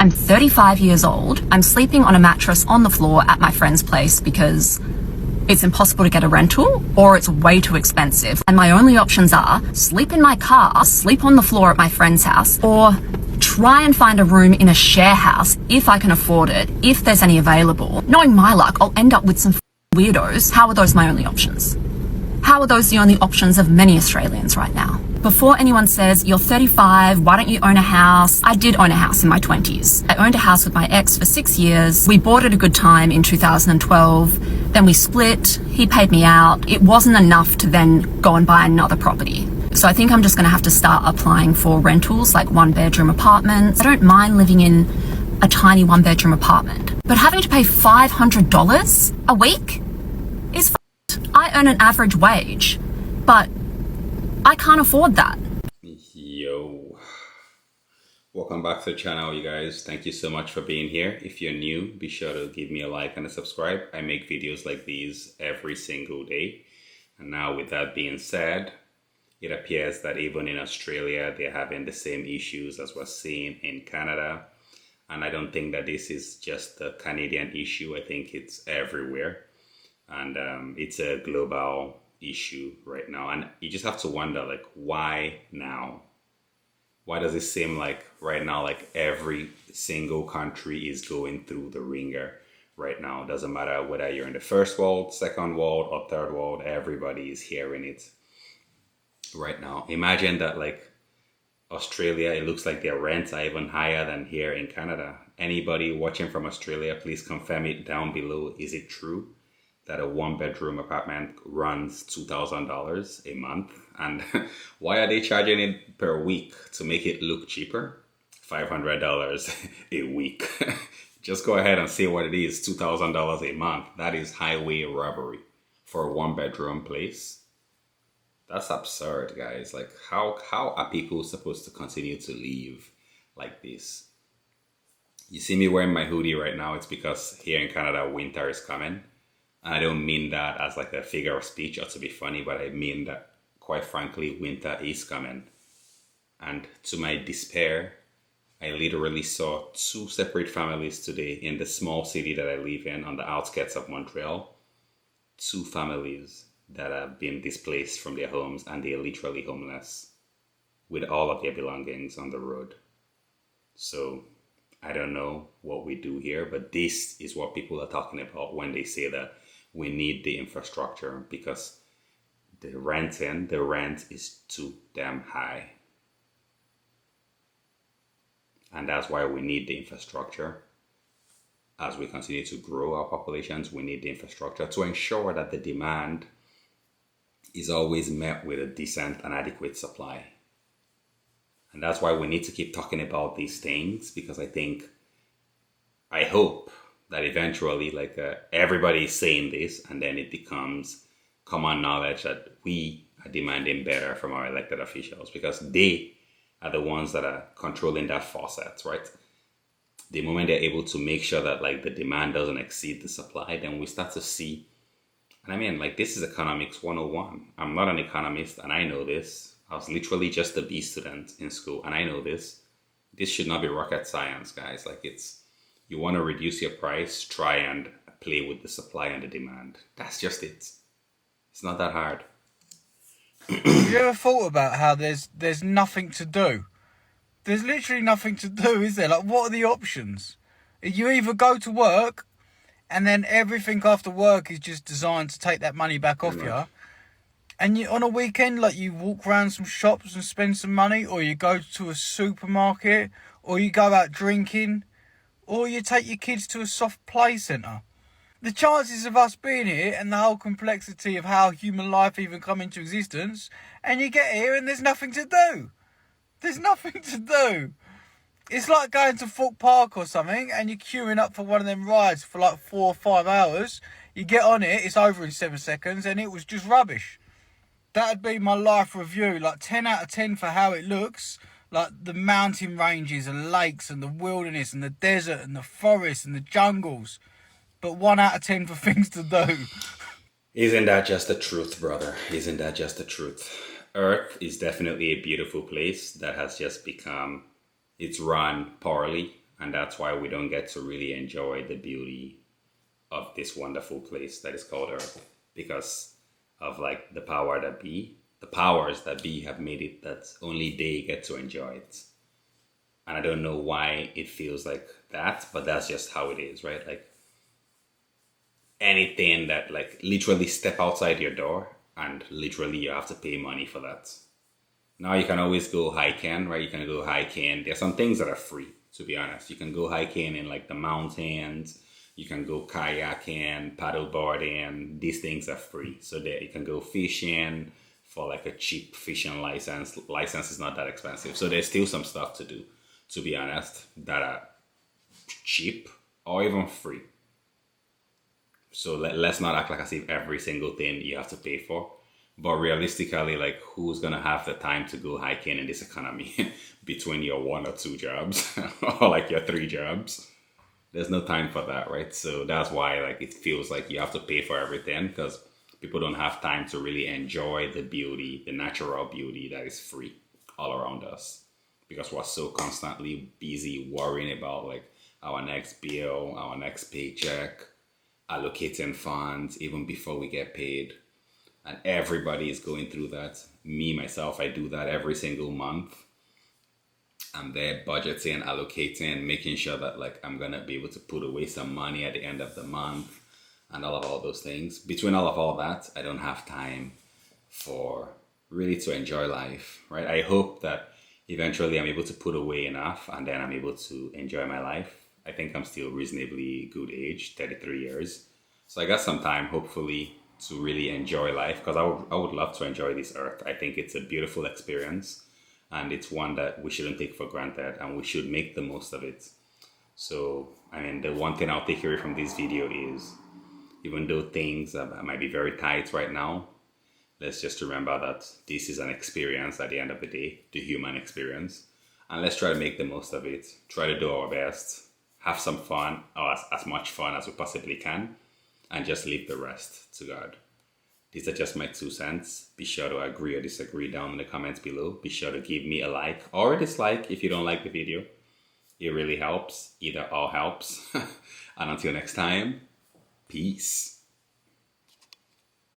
I'm 35 years old. I'm sleeping on a mattress on the floor at my friend's place because it's impossible to get a rental or it's way too expensive. And my only options are sleep in my car, sleep on the floor at my friend's house, or try and find a room in a share house if I can afford it, if there's any available. Knowing my luck, I'll end up with some weirdos. How are those my only options? How are those the only options of many Australians right now? Before anyone says, you're 35, why don't you own a house? I did own a house in my 20s. I owned a house with my ex for 6 years. We bought at a good time in 2012. Then we split. He paid me out. It wasn't enough to then go and buy another property. So I think I'm just going to have to start applying for rentals, like one-bedroom apartments. I don't mind living in a tiny one-bedroom apartment. But having to pay $500 a week is f***ed. I earn an average wage, but I can't afford that. Yo, welcome back to the channel, you guys. Thank you so much for being here. If you're new, be sure to give me a like and a subscribe. I make videos like these every single day. And now with that being said, it appears that even in Australia, they're having the same issues as we're seeing in Canada. And I don't think that this is just a Canadian issue. I think it's everywhere. And it's a global issue right now, and you just have to wonder, like, why now? Why does it seem like right now, like every single country is going through the ringer right now? It doesn't matter whether you're in the first world, second world, or third world, everybody is hearing it right now. Imagine that, like, Australia, it looks like their rents are even higher than here in Canada. Anybody watching from Australia, please confirm it down below. Is it true that a one-bedroom apartment runs $2,000 a month? And why are they charging it per week to make it look cheaper? $500 a week. Just go ahead and say what it is, $2,000 a month. That is highway robbery for a one-bedroom place. That's absurd, guys. Like, how are people supposed to continue to live like this? You see me wearing my hoodie right now, it's because here in Canada, winter is coming. I don't mean that as like a figure of speech or to be funny, but I mean that, quite frankly, winter is coming. And to my despair, I literally saw two separate families today in the small city that I live in on the outskirts of Montreal. Two families that have been displaced from their homes and they're literally homeless with all of their belongings on the road. So I don't know what we do here, but this is what people are talking about when they say that we need the infrastructure, because the rent is too damn high. And that's why we need the infrastructure. As we continue to grow our populations, we need the infrastructure to ensure that the demand is always met with a decent and adequate supply. And that's why we need to keep talking about these things, because I hope that eventually, like, everybody is saying this, and then it becomes common knowledge that we are demanding better from our elected officials, because they are the ones that are controlling that faucet, right? The moment they're able to make sure that, like, the demand doesn't exceed the supply, then we start to see. And I mean, like, this is economics 101. I'm not an economist, and I know this. I was literally just a B student in school, and I know this. This should not be rocket science, guys. Like, you want to reduce your price, try and play with the supply and the demand. That's just it. It's not that hard. Have you ever thought about how there's nothing to do? There's literally nothing to do, is there? Like, what are the options? You either go to work, and then everything after work is just designed to take that money back off you. And you, on a weekend, like, you walk around some shops and spend some money, or you go to a supermarket, or you go out drinking, or you take your kids to a soft play centre. The chances of us being here and the whole complexity of how human life even come into existence, and you get here and there's nothing to do. There's nothing to do. It's like going to Thorpe Park or something and you're queuing up for one of them rides for like 4 or 5 hours. You get on it, it's over in 7 seconds, and it was just rubbish. That'd be my life review, like 10 out of 10 for how it looks. Like the mountain ranges and lakes and the wilderness and the desert and the forest and the jungles. But 1 out of 10 for things to do. Isn't that just the truth, brother? Isn't that just the truth? Earth is definitely a beautiful place that has just become, it's run poorly And that's why we don't get to really enjoy the beauty of this wonderful place that is called Earth, because of like the powers that be have made it that only they get to enjoy it. And I don't know why it feels like that, but that's just how it is, right? Like anything that like literally step outside your door and literally you have to pay money for that. Now you can always go hiking, right? You can go hiking. There's some things that are free, to be honest. You can go hiking in like the mountains. You can go kayaking, paddleboarding. These things are free. So that you can go fishing for like a cheap fishing license. License is not that expensive. So there's still some stuff to do, to be honest, that are cheap or even free. So let's not act like as if every single thing you have to pay for. But realistically, like, who's gonna have the time to go hiking in this economy between your 1 or 2 jobs or like your 3 jobs? There's no time for that, right? So that's why like it feels like you have to pay for everything, because people don't have time to really enjoy the beauty, the natural beauty that is free all around us, because we're so constantly busy worrying about like our next bill, our next paycheck, allocating funds even before we get paid. And everybody is going through that. Me, myself, I do that every single month. I'm there budgeting, allocating, making sure that like I'm going to be able to put away some money at the end of the month and all those things. Between all that, I don't have time for really to enjoy life, right? I hope that eventually I'm able to put away enough and then I'm able to enjoy my life. I think I'm still reasonably good age, 33 years. So I got some time, hopefully, to really enjoy life, because I would love to enjoy this earth. I think it's a beautiful experience and it's one that we shouldn't take for granted and we should make the most of it. So, I mean, the one thing I'll take away from this video is, even though things might be very tight right now, let's just remember that this is an experience at the end of the day, the human experience. And let's try to make the most of it, try to do our best, have some fun, or as much fun as we possibly can, and just leave the rest to God. These are just my 2 cents. Be sure to agree or disagree down in the comments below. Be sure to give me a like or a dislike if you don't like the video. It really helps. Either or helps. And until next time, peace.